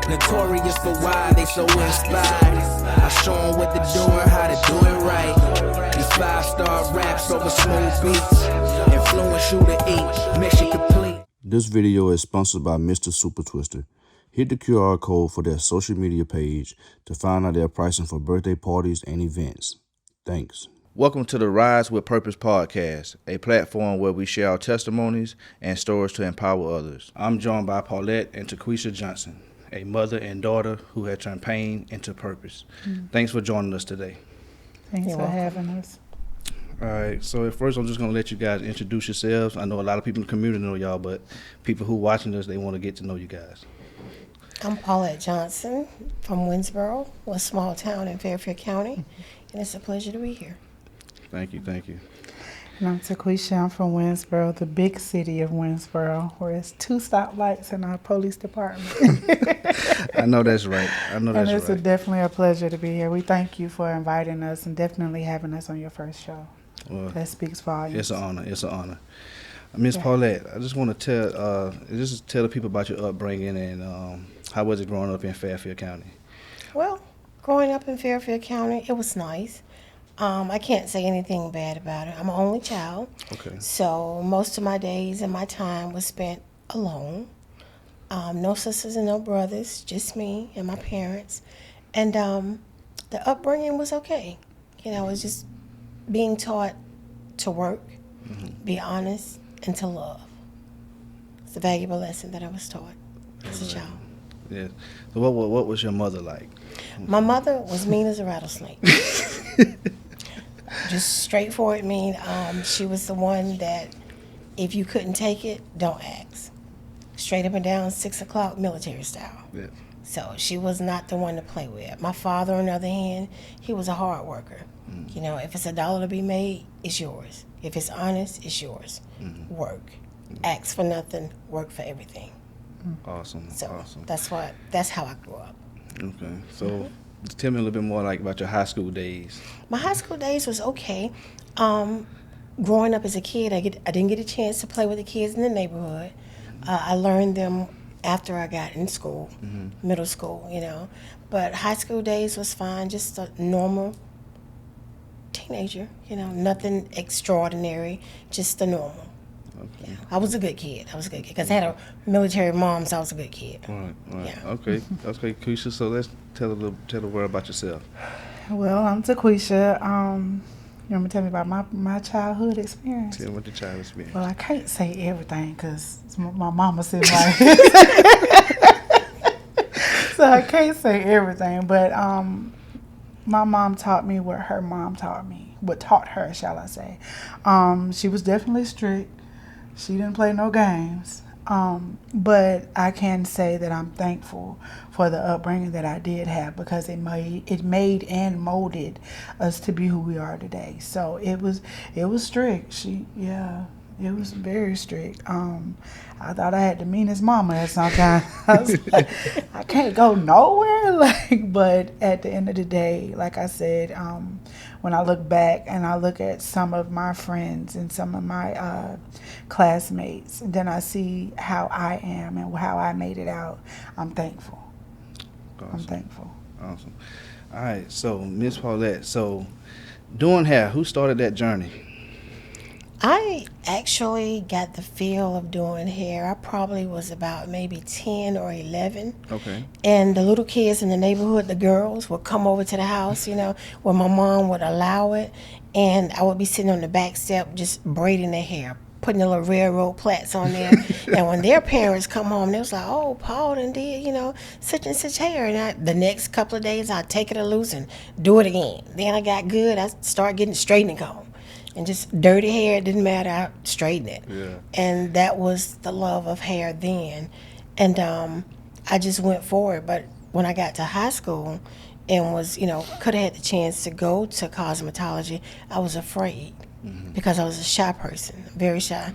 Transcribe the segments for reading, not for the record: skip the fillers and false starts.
Notorious for why they so inspired. I show them what to do and how to do it right. These 5-star raps over smooth beats. Influence you to eat. Mission complete. This video is sponsored by Mr. Super Twister. Hit the QR code for their social media page to find out their pricing for birthday parties and events. Thanks. Welcome to the Rise with Purpose podcast, a platform where we share our testimonies and stories to empower others. I'm joined by Paulette and TaQueisha Johnson, a mother and daughter who had turned pain into purpose. Thanks for joining us today. Thanks for having us. All right, so at first I'm just going to let you guys introduce yourselves. I know a lot of people in the community know y'all, but people who watching us, they want to get to know you guys. I'm Paulette Johnson from Winsboro, a small town in Fairfield County, and it's a pleasure to be here. Thank you. And I'm TaQueisha. I'm from Winsboro, the big city of Winsboro, where it's 2 stoplights in our police department. I know that's right. And it's definitely a pleasure to be here. We thank you for inviting us and definitely having us on your first show. Well, that speaks volumes. It's an honor. Miss Paulette, I just want to tell the people about your upbringing and how was it growing up in Fairfield County? Well, growing up in Fairfield County, it was nice. I can't say anything bad about it. I'm an only child. Okay. So most of my days and my time was spent alone. No sisters and no brothers, just me and my parents. And the upbringing was okay. You know, it was just being taught to work, be honest, and to love. It's a valuable lesson that I was taught as a child. Yeah. So what was your mother like? My mother was mean as a rattlesnake. Just straightforward mean. She was the one that if you couldn't take it, don't ask. Straight up and down, 6 o'clock, military style. Yeah. So she was not the one to play with. My father, on the other hand, he was a hard worker. You know, if it's $1 to be made, it's yours. If it's honest, it's yours. Work. Ask for nothing, work for everything. Awesome. So awesome. that's how I grew up. Okay. So tell me a little bit more about your high school days. My high school days was okay. Growing up as a kid, I didn't get a chance to play with the kids in the neighborhood. I learned them after I got in school, middle school, you know. But high school days was fine, just a normal teenager, you know, nothing extraordinary, just the normal. Okay. Yeah, I was a good kid. Because I had a military mom, so I was a good kid. Right. Yeah. Okay, Keisha. So let's tell the world about yourself. Well, I'm TaQueisha. You want me to tell me about my childhood experience? Tell me what your childhood experience. Well, I can't say everything because my mama said right. So I can't say everything, but my mom taught me what her mom taught me. What taught her, shall I say. She was definitely strict. She didn't play no games. But I can say that I'm thankful for the upbringing that I did have because it made and molded us to be who we are today. So it was strict. It was very strict. I thought I had the meanest mama at some time. I was like, I can't go nowhere. But at the end of the day, like I said, when I look back and I look at some of my friends and some of my classmates, and then I see how I am and how I made it out, I'm thankful. Awesome. I'm thankful. Awesome. All right, so Miss Paulette, so doing hair, who started that journey? I actually got the feel of doing hair. I probably was about maybe 10 or 11. Okay. And the little kids in the neighborhood, the girls, would come over to the house, you know, where my mom would allow it. And I would be sitting on the back step just braiding their hair, putting the little railroad plaits on there. And when their parents come home, they was like, oh, Paul done did, you know, such and such hair. And the next couple of days, I'd take it or loose and do it again. Then I got good. I started getting straightening comb. And just dirty hair, it didn't matter, I straightened it. Yeah. And that was the love of hair then. And I just went for it. But when I got to high school and was, you know, could have had the chance to go to cosmetology, I was afraid because I was a shy person, very shy.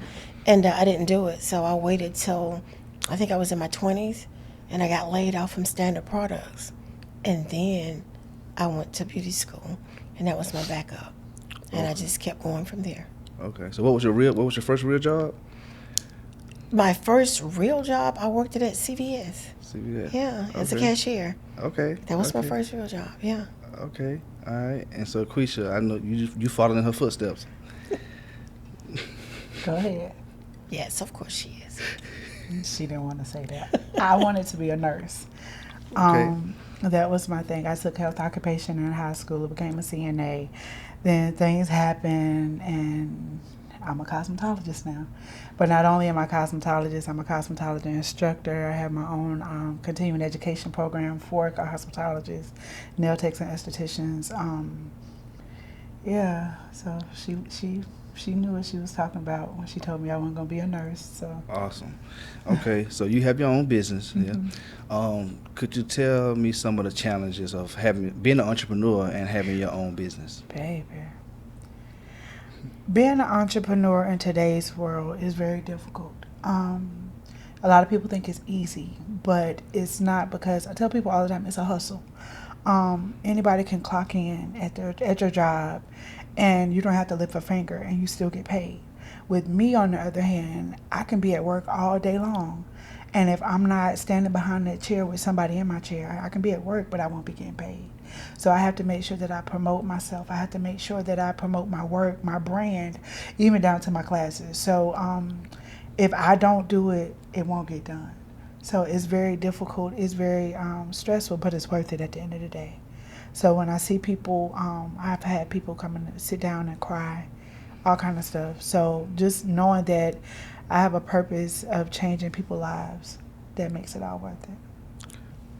And I didn't do it. So I waited till, I think I was in my 20s, and I got laid off from Standard Products. And then I went to beauty school, and that was my backup. And I just kept going from there. Okay. So what was your first real job? My first real job, I worked at CVS. CVS. Yeah, as a Okay. cashier. Okay. That was my okay. first real job. Yeah. Okay. All right. And so, Quisha, I know you followed in her footsteps. Go ahead. Yes, of course she is. She didn't want to say that. I wanted to be a nurse. Okay. That was my thing. I took health occupation in high school, became a CNA. Then things happened, and I'm a cosmetologist now. But not only am I a cosmetologist, I'm a cosmetology instructor. I have my own continuing education program for cosmetologists, nail techs, and estheticians. Yeah, so she knew what she was talking about when she told me I wasn't gonna be a nurse. So Awesome. Okay, so you have your own business. Yeah. Could you tell me some of the challenges of being an entrepreneur and having your own business? baby, being an entrepreneur in today's world is very difficult. A lot of people think it's easy, but it's not, because I tell people all the time it's a hustle. Anybody can clock in at your job, and you don't have to lift a finger, and you still get paid. With me, on the other hand, I can be at work all day long, and if I'm not standing behind that chair with somebody in my chair, I can be at work, but I won't be getting paid. So I have to make sure that I promote myself. I have to make sure that I promote my work, my brand, even down to my classes. So if I don't do it, it won't get done. So it's very difficult. It's very stressful, but it's worth it at the end of the day. So when I see people, I've had people come and sit down and cry, all kind of stuff. So just knowing that I have a purpose of changing people's lives, that makes it all worth it.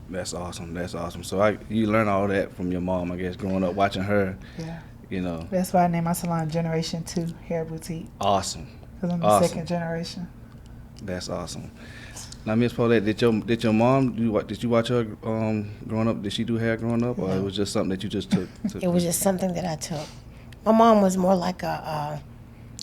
That's awesome. That's awesome. So you learn all that from your mom, I guess, growing up watching her. Yeah. You know. That's why I named my salon Generation 2 Hair Boutique, Awesome. because I'm the Awesome. second generation. That's awesome. Now, Miss Paulette, did your mom did you watch her growing up? Did she do hair growing up, or it was just something that you just took? It was just something that I took. My mom was more like a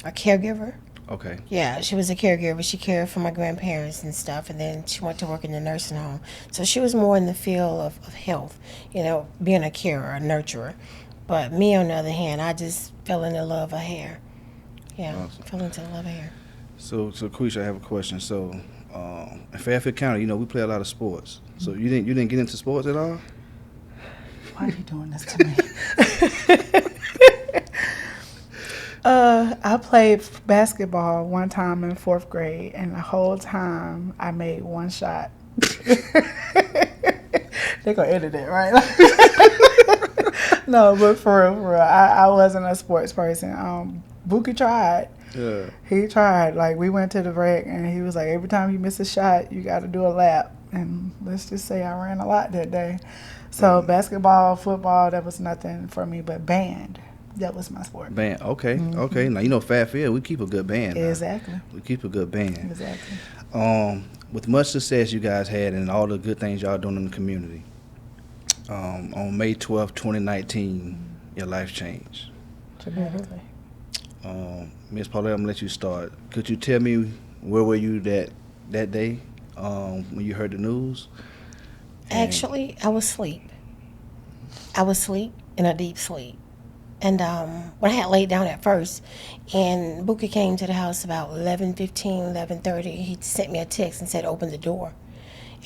caregiver. Okay. Yeah, she was a caregiver. She cared for my grandparents and stuff, and then she went to work in the nursing home. So she was more in the field of health, being a carer, a nurturer. But me, on the other hand, I just fell into love of hair. Yeah, Awesome. fell into the love of hair. So Quisha, I have a question. So, in Fairfield County, we play a lot of sports. So you didn't get into sports at all? Why are you doing this to me? I played basketball one time in 4th grade, and the whole time I made one shot. They're going to edit it, right? No, but for real, I wasn't a sports person. Buki tried. Yeah. He tried. Like, we went to the rec, and he was like, every time you miss a shot, you got to do a lap. And let's just say I ran a lot that day. So basketball, football, that was nothing for me, but band, that was my sport. Band. Okay. Okay. Now Fairfield, we keep a good band. Now. Exactly. We keep a good band. Exactly. With much success you guys had and all the good things y'all doing in the community, on May 12th, 2019, your life changed. Dramatically. Miss Paulette, I'm gonna let you start. Could you tell me where were you that day when you heard the news? Actually, I was asleep. I was asleep, in a deep sleep. And when I had laid down at first, and Buki came to the house about 11:15, 11:30, he sent me a text and said, open the door.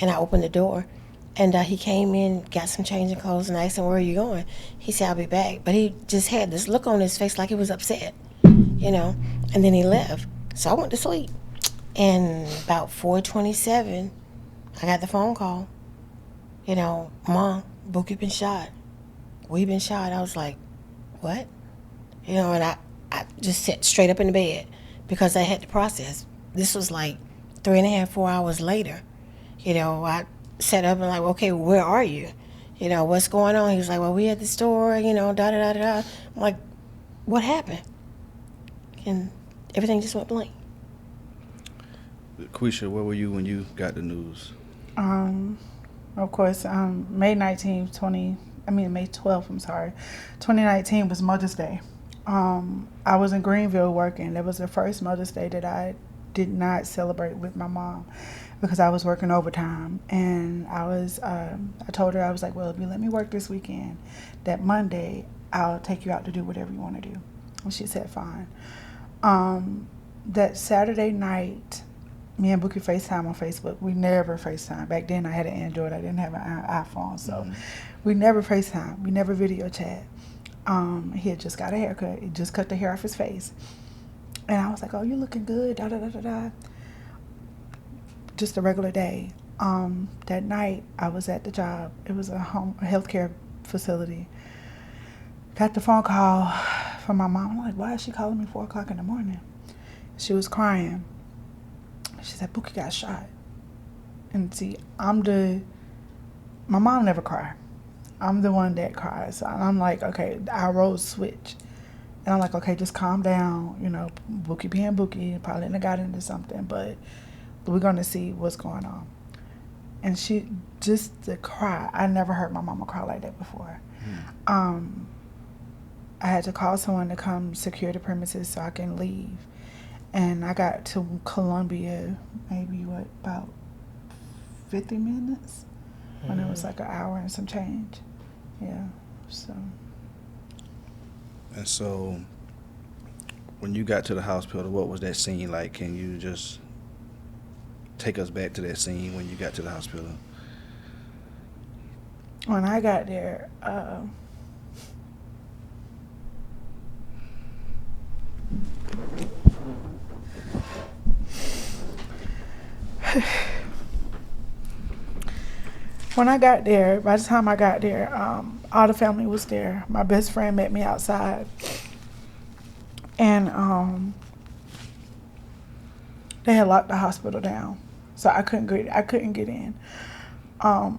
And I opened the door, and he came in, got some changing clothes, and I asked him, where are you going? He said, I'll be back. But he just had this look on his face like he was upset, and then he left. So I went to sleep. And about 4:27, I got the phone call. Mom, Buki been shot. We been shot. I was like, what? And I just sat straight up in the bed because I had to process. This was like 3.5, 4 hours later. I sat up and like, okay, where are you? What's going on? He was like, well, we at the store, da-da-da-da-da. I'm like, what happened? And everything just went blank. Quisha, where were you when you got the news? Of course, May 12th, 2019 was Mother's Day. I was in Greenville working. That was the first Mother's Day that I did not celebrate with my mom because I was working overtime. And I told her, I was like, well, if you let me work this weekend, that Monday, I'll take you out to do whatever you want to do. And she said, fine. That Saturday night, Me and Bookie FaceTime on Facebook. We never FaceTime. Back then I had an Android. I didn't have an iPhone. So we never FaceTime. We never video chat. He had just got a haircut. He just cut the hair off his face. And I was like, oh, you looking good, da da da da da. Just a regular day. That night I was at the job. It was a healthcare facility. Got the phone call from my mom. I'm like, why is she calling me 4 o'clock in the morning? She was crying. She said, Bookie got shot. And see, my mom never cried. I'm the one that cries. So I'm like, okay, our roles switch. And I'm like, okay, just calm down. You know, Bookie being Bookie, probably got into something, but we're going to see what's going on. And she, just to cry, I never heard my mama cry like that before. I had to call someone to come secure the premises so I can leave. And I got to Columbia maybe, about 50 minutes? When it was like an hour and some change. Yeah, so. And so, when you got to the hospital, what was that scene like? Can you just take us back to that scene when you got to the hospital? When I got there, when I got there, by the time I got there, all the family was there. My best friend met me outside. And they had locked the hospital down. So I couldn't get in.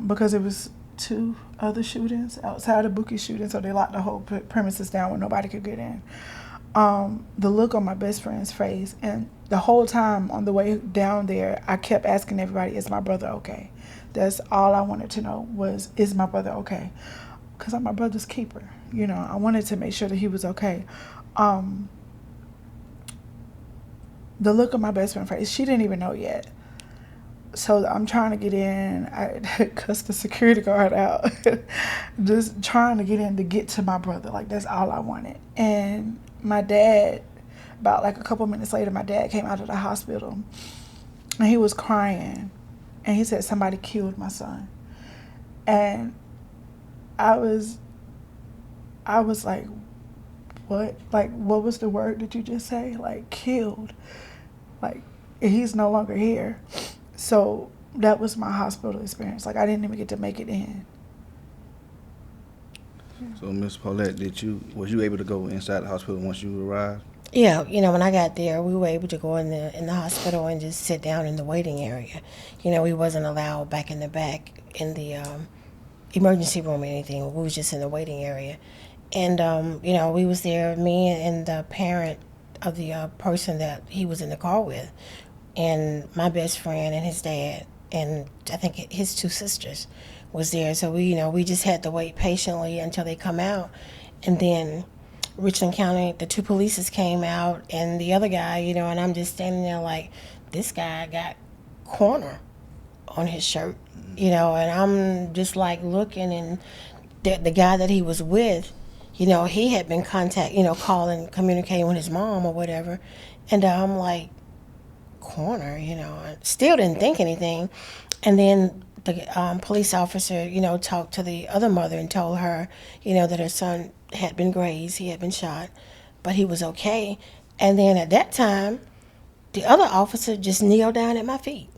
Because it was 2 other shootings outside of Bookie's shooting, so they locked the whole premises down where nobody could get in. The look on my best friend's face, and the whole time on the way down there, I kept asking everybody, is my brother okay? That's all I wanted to know was, is my brother okay? Because I'm my brother's keeper. You know, I wanted to make sure that he was okay. The look on my best friend's face, she didn't even know yet. So I'm trying to get in. I cussed the security guard out. Just trying to get in to get to my brother. Like, that's all I wanted. And my dad, about like a couple minutes later, my dad came out of the hospital. And he was crying. And he said, somebody killed my son. And I was like, what? Like, what was the word that you just say? Like, killed. Like, he's no longer here. So that was my hospital experience. Like, I didn't even get to make it in. So, Miss Paulette, was you able to go inside the hospital once you arrived? Yeah, you know, when I got there, we were able to go in the hospital and just sit down in the waiting area. You know, we wasn't allowed back in the back in the emergency room or anything. We was just in the waiting area. And, you know, we was there, me and the parent of the person that he was in the car with, and my best friend and his dad, and I think his 2 sisters was there. So we just had to wait patiently until they come out. And then Richland County, the 2 polices came out, and the other guy, you know, and I'm just standing there like, this guy got corner on his shirt, you know, and I'm just like looking, and the guy that he was with, you know, he had been calling, communicating with his mom or whatever. And I'm like, corner, you know, I still didn't think anything. And then the police officer, you know, talked to the other mother and told her, you know, that her son had been grazed, he had been shot, but he was okay. And then at that time, the other officer just kneeled down at my feet.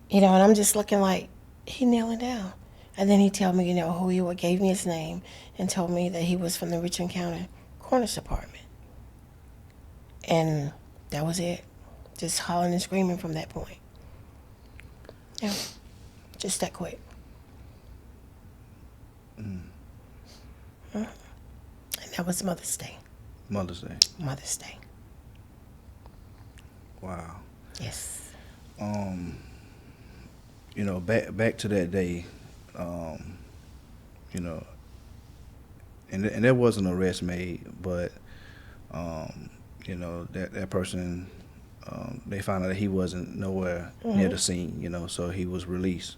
You know, and I'm just looking like, he kneeling down. And then he told me, you know, who he was, gave me his name, and told me that he was from the Richland County Coroner's Department. And that was it. Just hollering and screaming from that point. Yeah, just that quick. And that was Mother's Day. Mother's Day. Mother's Day. Wow. Yes. You know, back to that day, you know, and there was an arrest made, but you know, that person, they found out that he wasn't nowhere near the scene, you know, so he was released.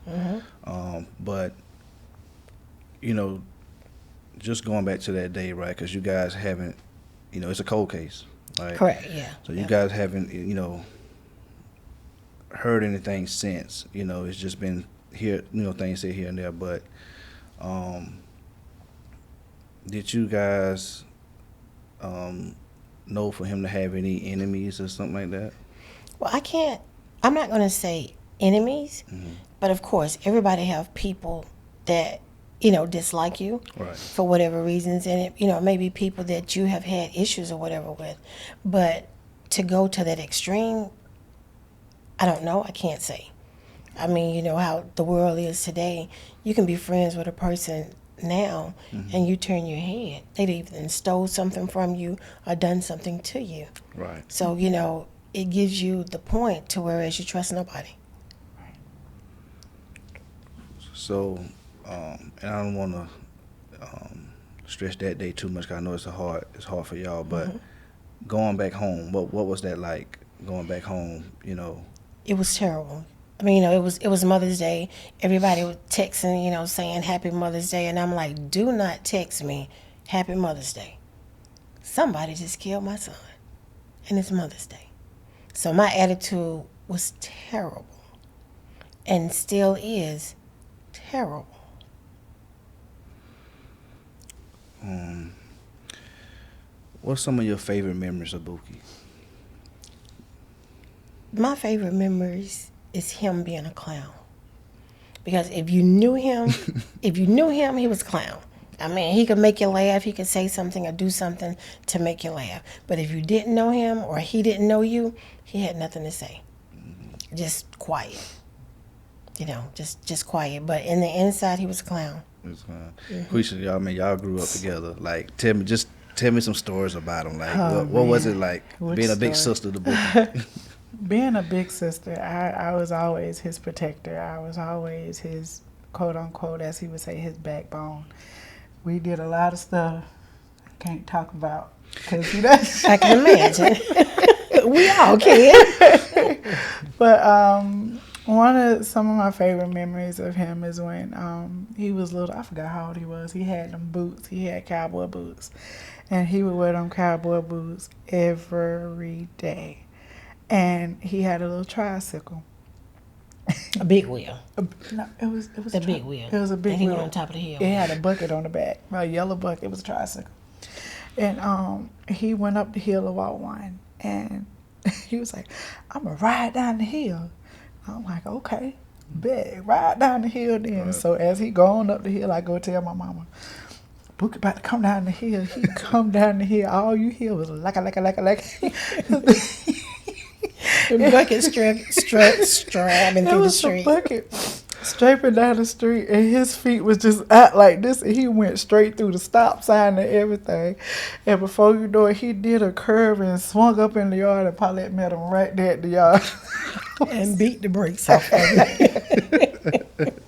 But, you know, just going back to that day, right, because you guys haven't, you know, it's a cold case, right? Correct. Yeah. So you guys haven't, heard anything since. It's just been here, things said here and there. But did you guys know for him to have any enemies or something like that? Well, I'm not going to say enemies, but of course, everybody have people that, dislike you Right. for whatever reasons. And, maybe people that you have had issues or whatever with. But to go to that extreme, I don't know. I can't say. I mean, you know how the world is today. You can be friends with a person now and you turn your head. They've either stole something from you or done something to you. Right. So, it gives you the point to whereas you trust nobody. So, and I don't want to stress that day too much, 'cause I know it's hard for y'all. But going back home, what was that like? Going back home, It was terrible. I mean, it was Mother's Day. Everybody was texting, saying Happy Mother's Day, and I'm like, do not text me Happy Mother's Day. Somebody just killed my son, and it's Mother's Day. So my attitude was terrible, and still is terrible. What's some of your favorite memories of Buki? My favorite memories is him being a clown. Because if you knew him, he was a clown. I mean, he could make you laugh. He could say something or do something to make you laugh. But if you didn't know him or he didn't know you, he had nothing to say. Just quiet. Just quiet. But in the inside, he was a clown. Quisha, y'all grew up together. Like, tell me some stories about him. Like, Oh, what was it man. like Which being a big story? sister to Buki? Being a big sister, I was always his protector. I was always his, quote unquote, as he would say, his backbone. We did a lot of stuff I can't talk about. Cause I can imagine. We all can. But some of my favorite memories of him is when he was little. I forgot how old he was. He had them boots. He had cowboy boots, and he would wear them cowboy boots every day. And he had a little tricycle. A big wheel. No, it was The big wheel. It was a big And he wheel. went on top of the hill. It had a bucket on the back, a yellow bucket. It was a tricycle. And he went up the hill to walk one, and he was like, "I'm gonna ride down the hill." I'm like, "Okay, bet, ride down the hill then." Right. So as he going up the hill, I go tell my mama, "Book about to come down the hill." He come down the hill. All you hear was like. The bucket strapping It through the was the street. bucket straight down the street, and his feet was just out like this, and he went straight through the stop sign and everything. And before you know it, he did a curve and swung up in the yard, and Paulette met him right there at the yard. And beat the brakes off of it.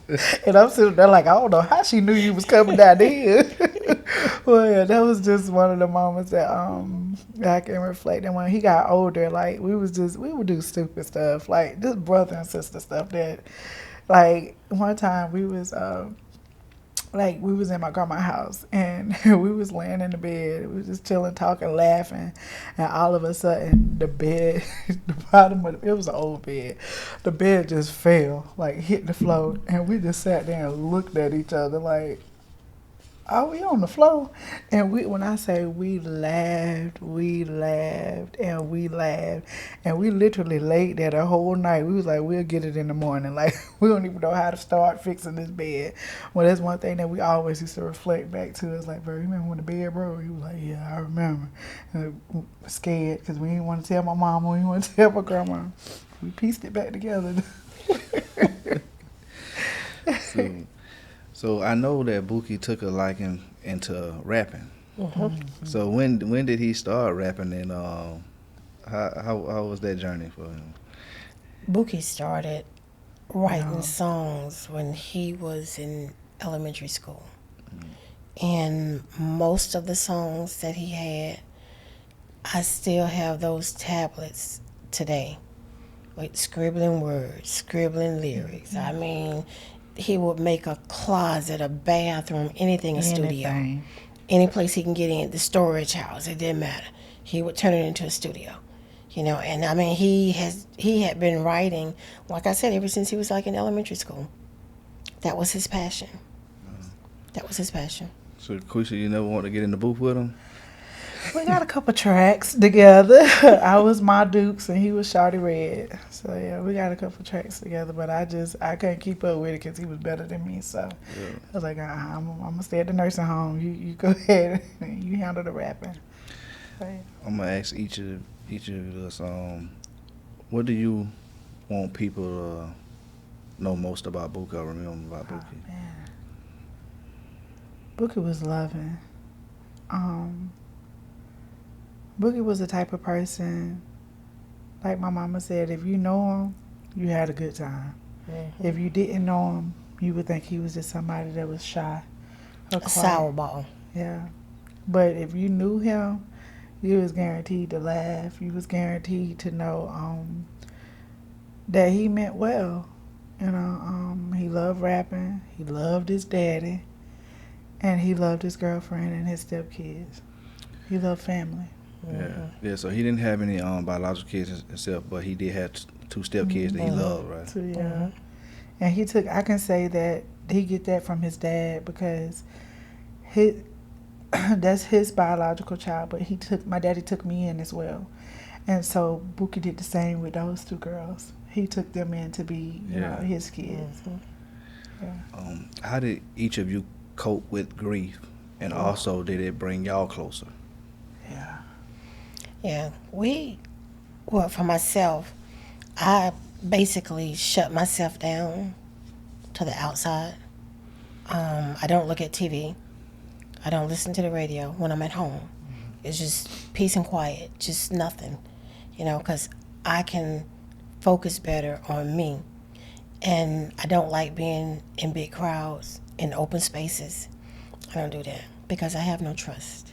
And I'm sitting there like, I don't know how she knew you was coming down the hill. Well, yeah, that was just one of the moments that I can reflect. And when he got older, like we would do stupid stuff, like just brother and sister stuff. That, like one time we was we was in my grandma's house, and we was laying in the bed. We was just chilling, talking, laughing, and all of a sudden the bed, the bottom of it was an old bed. The bed just fell, like hit the floor, and we just sat there and looked at each other like, "Are we on the floor?" And when I say we laughed, and we literally laid there the whole night. We was like, we'll get it in the morning. Like, we don't even know how to start fixing this bed. Well, that's one thing that we always used to reflect back to. It's like, bro, you remember when the bed broke? He was like, yeah, I remember. And we were scared because we didn't want to tell my mom, we didn't want to tell my grandma. We pieced it back together. So I know that Buki took a liking into rapping. So when did he start rapping, and how was that journey for him? Buki started writing songs when he was in elementary school. And most of the songs that he had, I still have those tablets today with scribbling words, scribbling lyrics. I mean, he would make a closet, a bathroom, anything, a studio. Any place he can get in, the storage house, it didn't matter. he would turn it into a studio. And I mean, he had been writing, like I said, ever since he was like in elementary school. That was his passion. That was his passion. So, TaQueisha, you never want to get in the booth with him? We got a couple tracks together. I was Ma Dukes and he was Shawty Red. So yeah, we got a couple tracks together. But I couldn't keep up with it because he was better than me. So I was like, I'm gonna stay at the nursing home. You go ahead and you handle the rapping. So, yeah. I'm gonna ask each of us, what do you want people to know most about Buki or remember about Buki? Oh, man. Buki was loving. Buki was the type of person, like my mama said, if you know him, you had a good time. Mm-hmm. If you didn't know him, you would think he was just somebody that was shy or quiet. A sour ball. Yeah. But if you knew him, you was guaranteed to laugh. You was guaranteed to know that he meant well. He loved rapping. He loved his daddy. And he loved his girlfriend and his stepkids. He loved family. Yeah. So he didn't have any biological kids himself, but he did have two stepkids that he loved, right? So, yeah. And I can say that he get that from his dad because that's his biological child, but my daddy took me in as well. And so Buki did the same with those two girls. He took them in to be, his kids. Mm-hmm. Yeah. How did each of you cope with grief, and also did it bring y'all closer? Yeah, for myself, I basically shut myself down to the outside. I don't look at TV. I don't listen to the radio when I'm at home. It's just peace and quiet, just nothing, because I can focus better on me. And I don't like being in big crowds, in open spaces. I don't do that because I have no trust.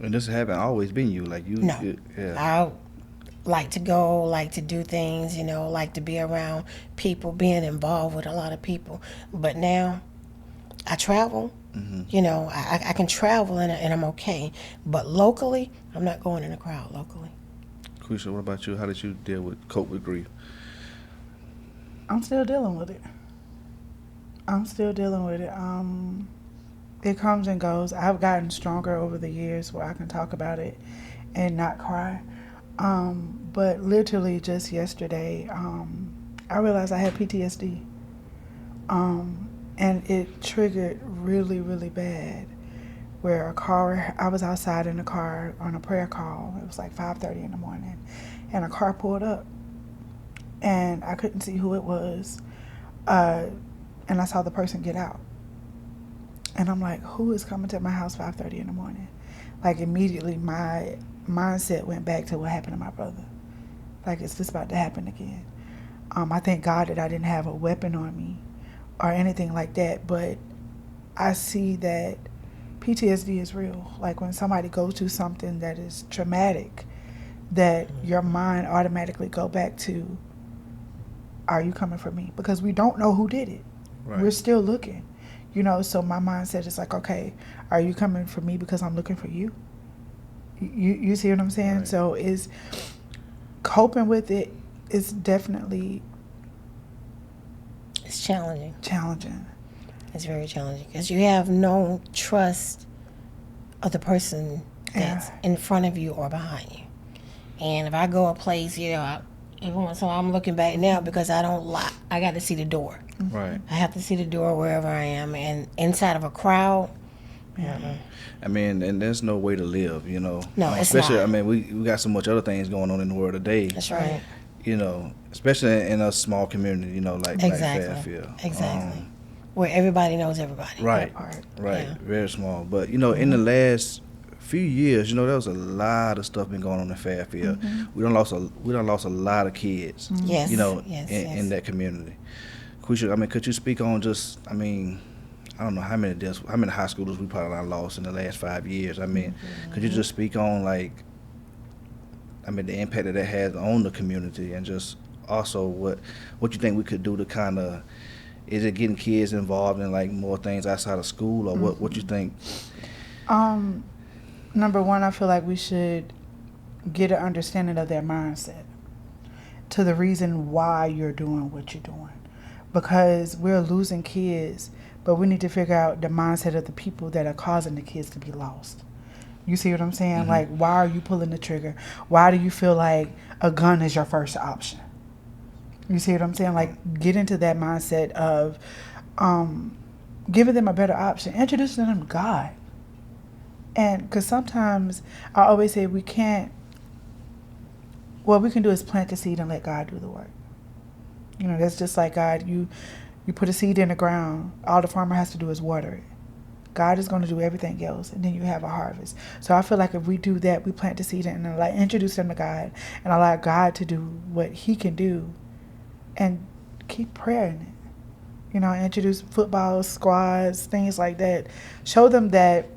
And this haven't always been you, like you. No, yeah. I like to go, like to do things, like to be around people, being involved with a lot of people. But now, I travel. Mm-hmm. I can travel and I'm okay. But locally, I'm not going in a crowd locally. TaQueisha, what about you? How did you cope with grief? I'm still dealing with it. It comes and goes. I've gotten stronger over the years where I can talk about it and not cry. But literally just yesterday, I realized I had PTSD. And it triggered really, really bad. Where I was outside in a car on a prayer call. It was like 5:30 in the morning. And a car pulled up. And I couldn't see who it was. And I saw the person get out. And I'm like, who is coming to my house 5:30 in the morning? Like immediately my mindset went back to what happened to my brother. Like, is this about to happen again? I thank God that I didn't have a weapon on me or anything like that. But I see that PTSD is real. Like when somebody goes through something that is traumatic, that your mind automatically go back to, are you coming for me? Because we don't know who did it. Right. We're still looking. So my mindset is like, okay, are you coming for me because I'm looking for you? You see what I'm saying? Right. So is coping with it is definitely... It's challenging. It's very challenging because you have no trust of the person that's in front of you or behind you. And if I go a place, every once in a while I'm looking back now because I got to see the door. Right. I have to see the door wherever I am. And inside of a crowd, I mean, and there's no way to live, No, it's especially, not. I mean, we got so much other things going on in the world today. That's right. Especially in a small community, like Fairfield. Exactly. Where everybody knows everybody. Right. Right. Yeah. Very small. But, in the last few years, there was a lot of stuff been going on in Fairfield. Mm-hmm. We done lost a lot of kids. Mm-hmm. Yes. In that community. TaQueisha, could you speak on just, I don't know how many high schoolers we probably lost in the last 5 years. Could you just speak on the impact that has on the community, and just also what you think we could do to kind of, is it getting kids involved in like more things outside of school, or what you think? Number one, I feel like we should get an understanding of their mindset to the reason why you're doing what you're doing. Because we're losing kids, but we need to figure out the mindset of the people that are causing the kids to be lost. You see what I'm saying? Like, why are you pulling the trigger? Why do you feel like a gun is your first option? You see what I'm saying? Like, get into that mindset of giving them a better option, introducing them to God. And because sometimes I always say we can't, what we can do is plant the seed and let God do the work. You know, that's just like God. You put a seed in the ground. All the farmer has to do is water it. God is going to do everything else, and then you have a harvest. So I feel like if we do that, we plant the seed and introduce them to God and allow God to do what He can do, and keep praying it. You know, introduce football squads, things like that. Show them that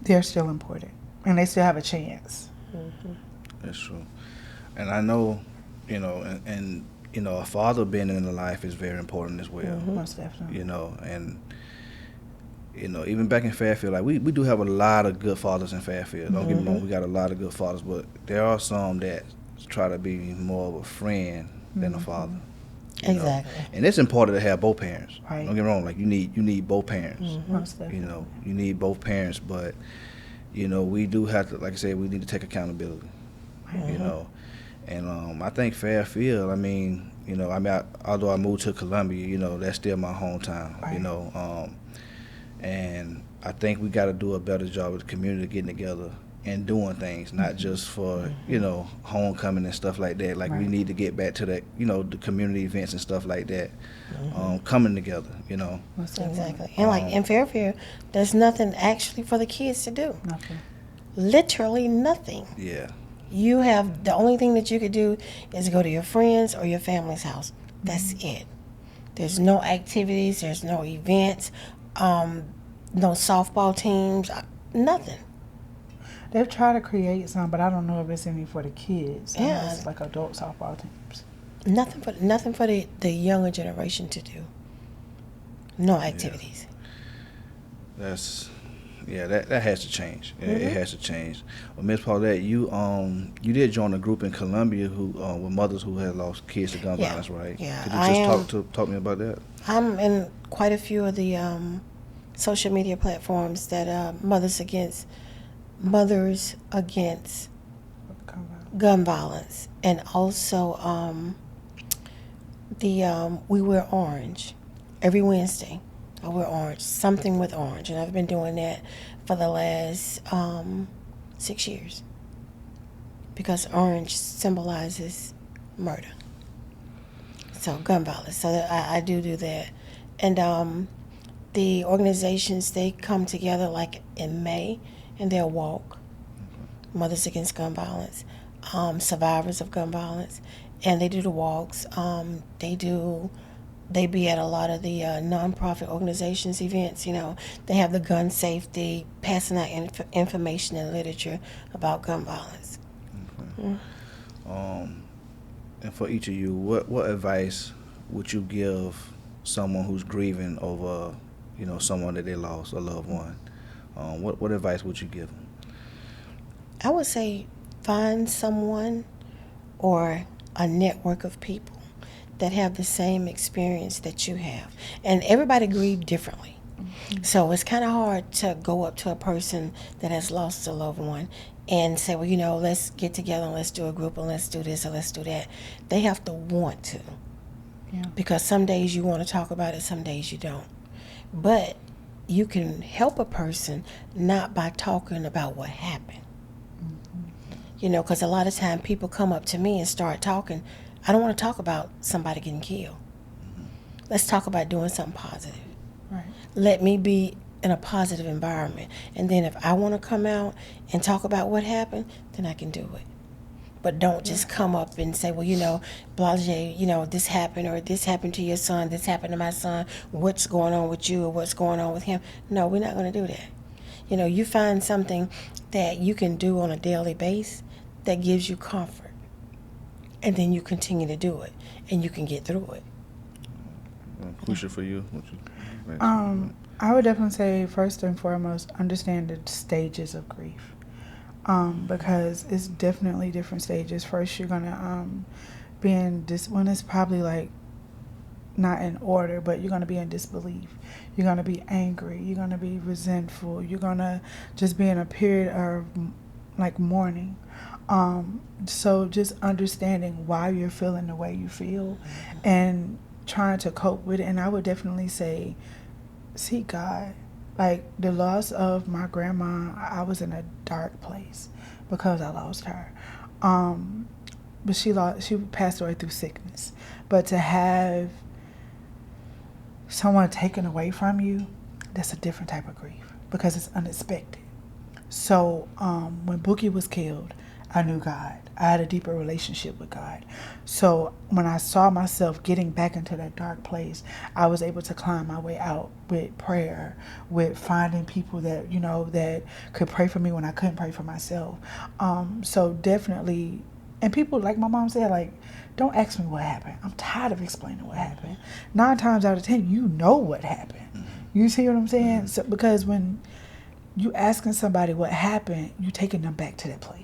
they're still important and they still have a chance. That's true. And I know, you know, and you know, a father being in the life is very important as well. Most definitely. You know, and you know, even back in Fairfield, like we do have a lot of good fathers in Fairfield. Don't get me wrong, we got a lot of good fathers, but there are some that try to be more of a friend than a father. Exactly. Know? And it's important to have both parents. Right. Don't get me wrong, like you need both parents. Most definitely. You know, you need both parents, but you know, we do have to, like I said, we need to take accountability. You know, and I think Fairfield, I mean, you know, although I moved to Columbia, you know, that's still my hometown. Right. You know, and I think we got to do a better job with the community getting together and doing things, not just for, you know, homecoming and stuff like that. Like, we need to get back to that, you know, the community events and stuff like that, coming together, you know. Exactly. And like in Fairfield, there's nothing actually for the kids to do. Nothing. Literally nothing. Yeah. You have, the only thing that you could do is go to your friends or your family's house. That's it. There's no activities, there's no events, no softball teams, nothing. They've tried to create some, but I don't know if it's any for the kids. Yeah. I know it's like adult softball teams. Nothing for the younger generation to do. No activities. That has to change. It has to change. Well, Miss Paulette, you did join a group in Columbia who with mothers who had lost kids to gun violence, right? Yeah. Could you just talk to me about that? I'm in quite a few of the social media platforms that mothers against gun violence, and also we wear orange every Wednesday. I wear orange, something with orange, and I've been doing that for the last 6 years because orange symbolizes murder. So gun violence. So I do that, and the organizations, they come together like in May, and they'll walk. Mothers Against Gun Violence, survivors of gun violence, and they do the walks. They be at a lot of the nonprofit organizations events. You know, they have the gun safety, passing out information and literature about gun violence. Okay. And for each of you, what advice would you give someone who's grieving over, you know, someone that they lost, a loved one? What advice would you give them? I would say find someone or a network of people that have the same experience that you have. And everybody grieves differently. So it's kind of hard to go up to a person that has lost a loved one and say, well, you know, let's get together and let's do a group and let's do this or let's do that. They have to want to. Yeah. Because some days you want to talk about it, some days you don't. But you can help a person not by talking about what happened. You know, because a lot of time people come up to me and start talking. I don't want to talk about somebody getting killed. Let's talk about doing something positive. Right. Let me be in a positive environment. And then if I want to come out and talk about what happened, then I can do it. But don't just come up and say, well, you know, blase, you know, this happened or this happened to your son, this happened to my son, what's going on with you or what's going on with him. No, we're not going to do that. You know, you find something that you can do on a daily basis that gives you comfort. And then you continue to do it, and you can get through it. TaQueisha, for you, I would definitely say first and foremost, understand the stages of grief. Because it's definitely different stages. First, you're gonna be in when it's probably like not in order, but you're gonna be in disbelief. You're gonna be angry. You're gonna be resentful. You're gonna just be in a period of like mourning. So just understanding why you're feeling the way you feel, and trying to cope with it. And I would definitely say, seek God. Like the loss of my grandma, I was in a dark place because I lost her. But she passed away through sickness. But to have someone taken away from you, that's a different type of grief because it's unexpected. So when Bookie was killed, I knew God. I had a deeper relationship with God. So when I saw myself getting back into that dark place, I was able to climb my way out with prayer, with finding people that, that could pray for me when I couldn't pray for myself. So definitely, and people, like my mom said, like, don't ask me what happened. I'm tired of explaining what happened. 9 times out of 10, you know what happened. You see what I'm saying? So, because when you asking somebody what happened, you taking them back to that place.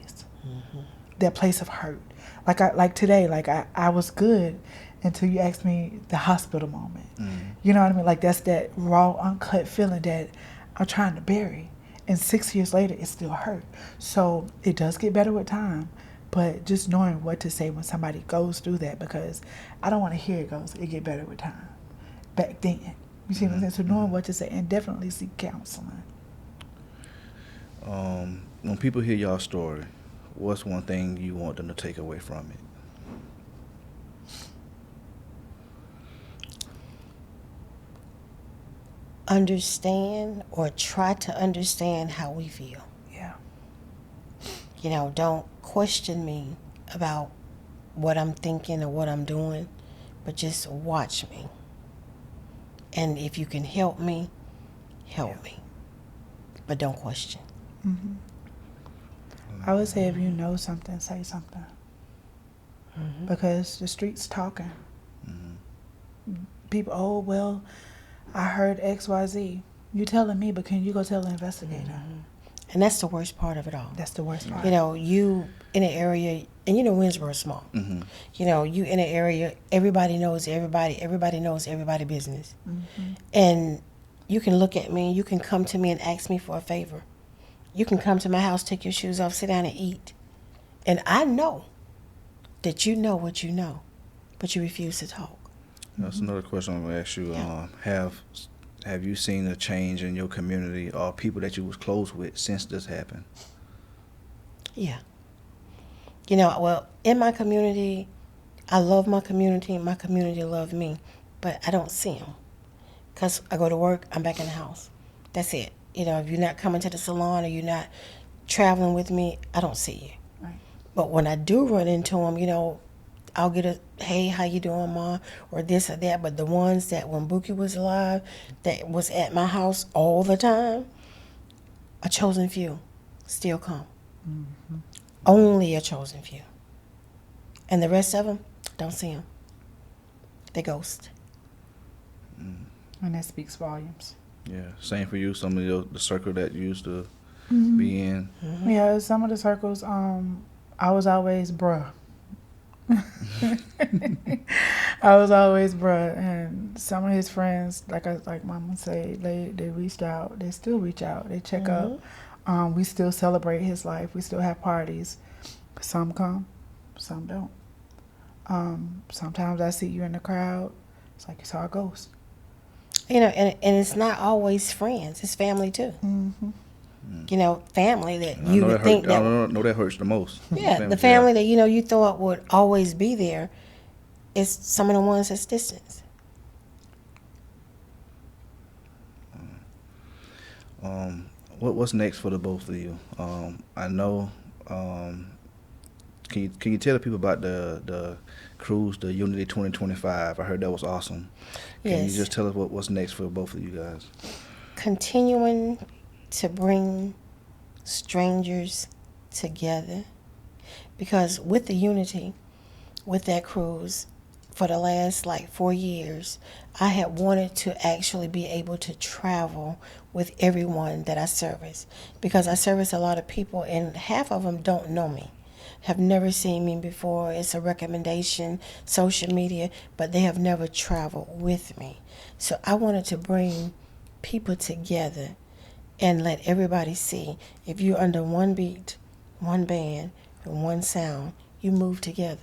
That place of hurt. Like today, I was good until you asked me the hospital moment. You know what I mean? Like that's that raw, uncut feeling that I'm trying to bury. And 6 years later, it still hurt. So it does get better with time. But just knowing what to say when somebody goes through that, because I don't want to hear it get better with time. Back then. You see what I'm saying? So knowing what to say, and definitely seek counseling. When people hear y'all story, what's one thing you want them to take away from it? Understand or try to understand how we feel. Yeah. Don't question me about what I'm thinking or what I'm doing, but just watch me. And if you can help me, help me. But don't question. Mm-hmm. I would say if you know something, say something. Because the street's talking. People, oh, well, I heard XYZ. You telling me, but can you go tell the investigator? And that's the worst part of it all. That's the worst part. You in an area, and Winnsboro's small. You in an area, everybody knows everybody knows everybody's business. And you can look at me, you can come to me and ask me for a favor. You can come to my house, take your shoes off, sit down and eat. And I know that you know what you know, but you refuse to talk. That's another question I'm going to ask you. Yeah. Have you seen a change in your community or people that you was close with since this happened? Yeah. Well, in my community, I love my community love me, but I don't see them. Because I go to work, I'm back in the house. That's it. If you're not coming to the salon or you're not traveling with me, I don't see you. Right. But when I do run into them, I'll get a, hey, how you doing, Ma? Or this or that. But the ones that when Bookie was alive, that was at my house all the time, a chosen few still come. Only a chosen few. And the rest of them, don't see them. They ghost. And that speaks volumes. Yeah, same for you. Some of the circle that you used to be in. Yeah, some of the circles, I was always bruh. I was always bruh, and some of his friends, like Mama say, they reached out. They still reach out. They check up. We still celebrate his life. We still have parties. Some come, some don't. Sometimes I see you in the crowd. It's like you saw a ghost. And it's not always friends. It's family too. Family that you would think that. I know that hurts the most. Yeah, the family that you thought would always be there is some of the ones that's distant. What's next for the both of you? I know. Can you tell the people about the cruise, the Unity 2025? I heard that was awesome. Can you just tell us what's next for both of you guys? Continuing to bring strangers together, because with the Unity, with that cruise, for the last like 4 years, I had wanted to actually be able to travel with everyone that I service, because I service a lot of people and half of them don't know me, have never seen me before. It's a recommendation, social media, but they have never traveled with me. So I wanted to bring people together and let everybody see, if you're under one beat, one band, and one sound, you move together.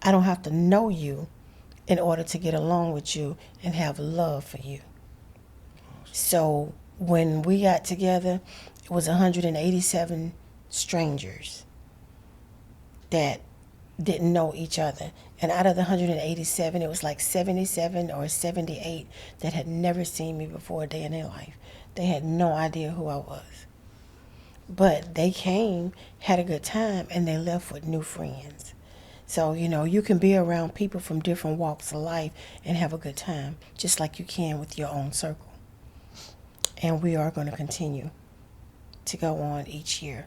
I don't have to know you in order to get along with you and have love for you. So when we got together, it was 187 strangers that didn't know each other. And out of the 187, it was like 77 or 78 that had never seen me before a day in their life. They had no idea who I was. But they came, had a good time, and they left with new friends. So, you can be around people from different walks of life and have a good time, just like you can with your own circle. And we are going to continue to go on each year.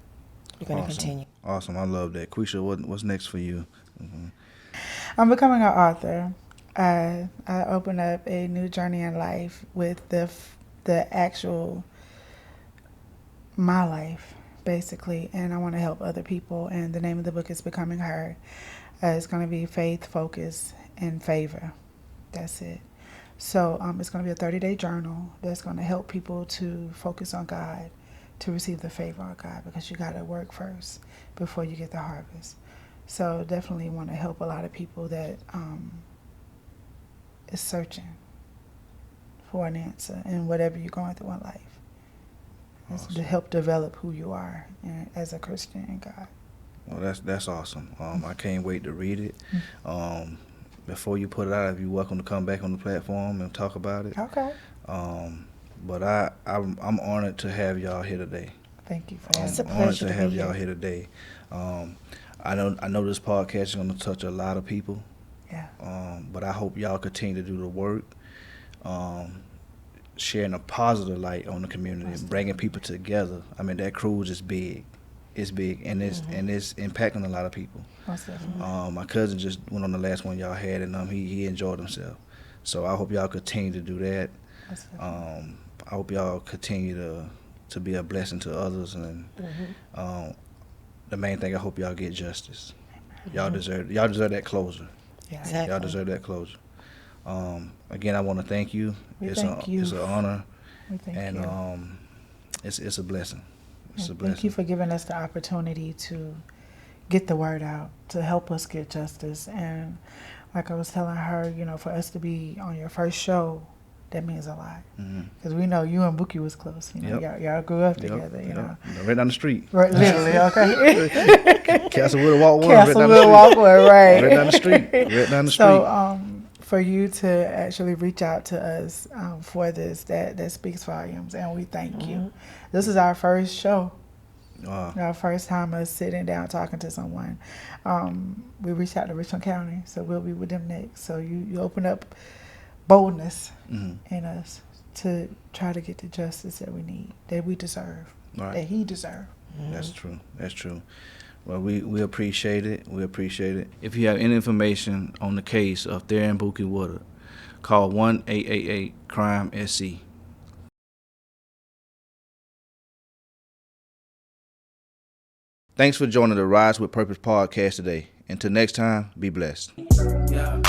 We're going to continue. Awesome. I love that. Queisha, what's next for you? Mm-hmm. I'm becoming an author. I open up a new journey in life with the actual my life, basically, and I want to help other people. And the name of the book is Becoming Her. It's going to be faith, focus, and favor. That's it. So it's going to be a 30-day journal that's going to help people to focus on God, to receive the favor of God, because you got to work first before you get the harvest. So definitely want to help a lot of people that is searching for an answer in whatever you're going through in life. It's to help develop who you are as a Christian in God. Well, that's awesome. I can't wait to read it. Before you put it out, if you're welcome to come back on the platform and talk about it. Okay. But I'm honored to have y'all here today. Thank you for It's having a me. I'm honored pleasure to to have be y'all here. here today. I know this podcast is going to touch a lot of people. Yeah. But I hope y'all continue to do the work, sharing a positive light on the community, bringing people together. I mean, that cruise is big. It's big, and it's impacting a lot of people. Most definitely. My cousin just went on the last one y'all had, and he enjoyed himself. So I hope y'all continue to do that. Most definitely. I hope y'all continue to be a blessing to others, and the main thing, I hope y'all get justice. Y'all deserve that closure. Yeah. Exactly. Y'all deserve that closure. Again, I want to thank you. We thank you. It's an honor, We thank and you. it's a blessing. It's a And blessing. thank you for giving us the opportunity to get the word out, to help us get justice. And like I was telling her, for us to be on your first show, that means a lot. Because we know you and Buki was close. Yep. Y'all grew up together, Right down the street. Right, literally, okay. Castlewood Walkwood. Right down the Castlewood street. Walkwood, right. Right down the street. Right down the street. So, for you to actually reach out to us for this, that speaks volumes, and we thank you. This is our first show. Our first time us sitting down talking to someone. We reached out to Richland County, so we'll be with them next. So you open up boldness in us to try to get the justice that we need, that we deserve, that he deserves. That's true. That's true. Well, we appreciate it. We appreciate it. If you have any information on the case of Theron Buki Woodard, call 1-888-CRIME-SC. Thanks for joining the Rise with Purpose podcast today. Until next time, be blessed. Yeah.